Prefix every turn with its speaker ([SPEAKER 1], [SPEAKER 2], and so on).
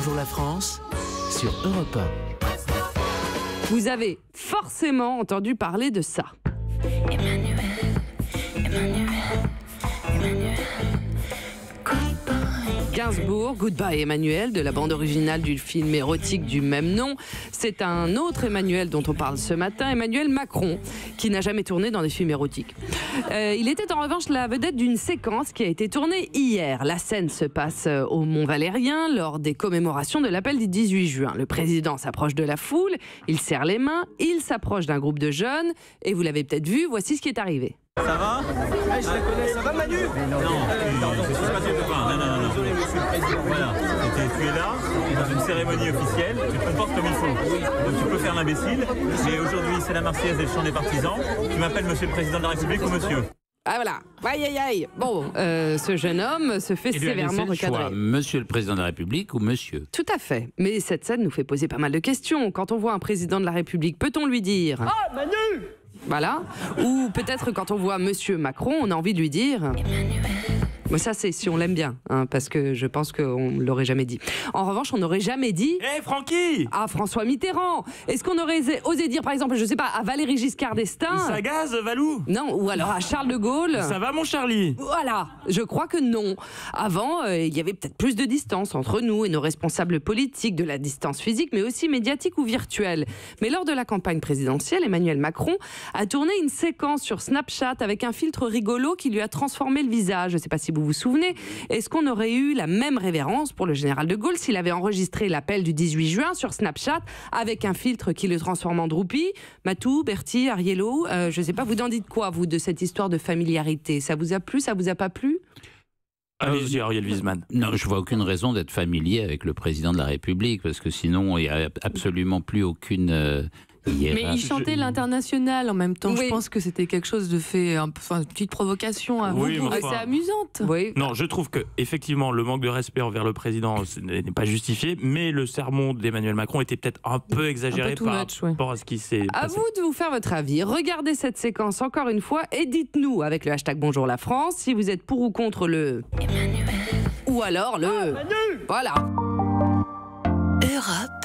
[SPEAKER 1] Bonjour la France sur Europe 1.
[SPEAKER 2] Vous avez forcément entendu parler de ça.
[SPEAKER 3] Emmanuel.
[SPEAKER 2] Gainsbourg, Goodbye Emmanuel, de la bande originale du film érotique du même nom. C'est un autre Emmanuel dont on parle ce matin, Emmanuel Macron, qui n'a jamais tourné dans des films érotiques. Il était en revanche la vedette d'une séquence qui a été tournée hier. La scène se passe au Mont-Valérien lors des commémorations de l'appel du 18 juin. Le président s'approche de la foule, il serre les mains, il s'approche d'un groupe de jeunes et vous l'avez peut-être vu, voici ce qui est arrivé.
[SPEAKER 4] Ça va? Je la connais, ça va Manu? Non, c'est pas non. Désolé monsieur le président. Voilà, tu es là, dans une cérémonie officielle, tu te comportes comme il faut. Donc tu peux faire l'imbécile, mais aujourd'hui c'est la Marseillaise et le chant des partisans. Tu m'appelles monsieur le président de la République ou monsieur?
[SPEAKER 2] Ah voilà, aïe. Bon, ce jeune homme se fait sévèrement recadrer.
[SPEAKER 5] Monsieur le président de la République ou monsieur?
[SPEAKER 2] Tout à fait, mais cette scène nous fait poser pas mal de questions. Quand on voit un président de la République, peut-on lui dire «
[SPEAKER 4] Ah, Manu !»
[SPEAKER 2] Voilà, ou peut-être quand on voit monsieur Macron, on a envie de lui dire... Mais ça, c'est si on l'aime bien, hein, parce que je pense qu'on ne l'aurait jamais dit. En revanche, on n'aurait jamais dit...
[SPEAKER 6] Hé, Francky!
[SPEAKER 2] À François Mitterrand. Est-ce qu'on aurait osé dire, par exemple, je sais pas, à Valéry Giscard d'Estaing?
[SPEAKER 6] Ça gaze, Valou?
[SPEAKER 2] Non, ou alors à Charles de Gaulle?
[SPEAKER 6] Ça va, mon Charlie?
[SPEAKER 2] Voilà, je crois que non. Avant, il y avait peut-être plus de distance entre nous et nos responsables politiques, de la distance physique, mais aussi médiatique ou virtuelle. Mais lors de la campagne présidentielle, Emmanuel Macron a tourné une séquence sur Snapchat avec un filtre rigolo qui lui a transformé le visage. Je ne sais pas si vous vous souvenez. Est-ce qu'on aurait eu la même révérence pour le général de Gaulle s'il avait enregistré l'appel du 18 juin sur Snapchat avec un filtre qui le transforme en Droupi? Matou, Bertie, Ariello, je ne sais pas, vous en dites quoi, vous, de cette histoire de familiarité? Ça vous a plu, ça vous a pas plu?
[SPEAKER 6] Allez-y, Ariel Wiesman.
[SPEAKER 5] Non, je vois aucune raison d'être familier avec le président de la République, parce que sinon, il n'y a absolument plus aucune...
[SPEAKER 7] Mais il chantait l'international en même temps.
[SPEAKER 2] Oui.
[SPEAKER 7] Je pense que c'était quelque chose de fait, une petite provocation
[SPEAKER 6] Oui, mais
[SPEAKER 7] assez amusante.
[SPEAKER 2] Oui.
[SPEAKER 6] Non, je trouve que effectivement le manque de respect envers le président n'est pas justifié, mais le sermon d'Emmanuel Macron était peut-être un peu exagéré
[SPEAKER 7] too
[SPEAKER 6] par
[SPEAKER 7] much, ouais.
[SPEAKER 6] rapport à ce qui s'est
[SPEAKER 2] À
[SPEAKER 6] passé.
[SPEAKER 2] vous de vous faire votre avis. Regardez cette séquence encore une fois et dites-nous avec le hashtag Bonjour la France si vous êtes pour ou contre le...
[SPEAKER 3] Emmanuel.
[SPEAKER 2] Ou alors le...
[SPEAKER 4] Manu!
[SPEAKER 2] Voilà.
[SPEAKER 3] Europe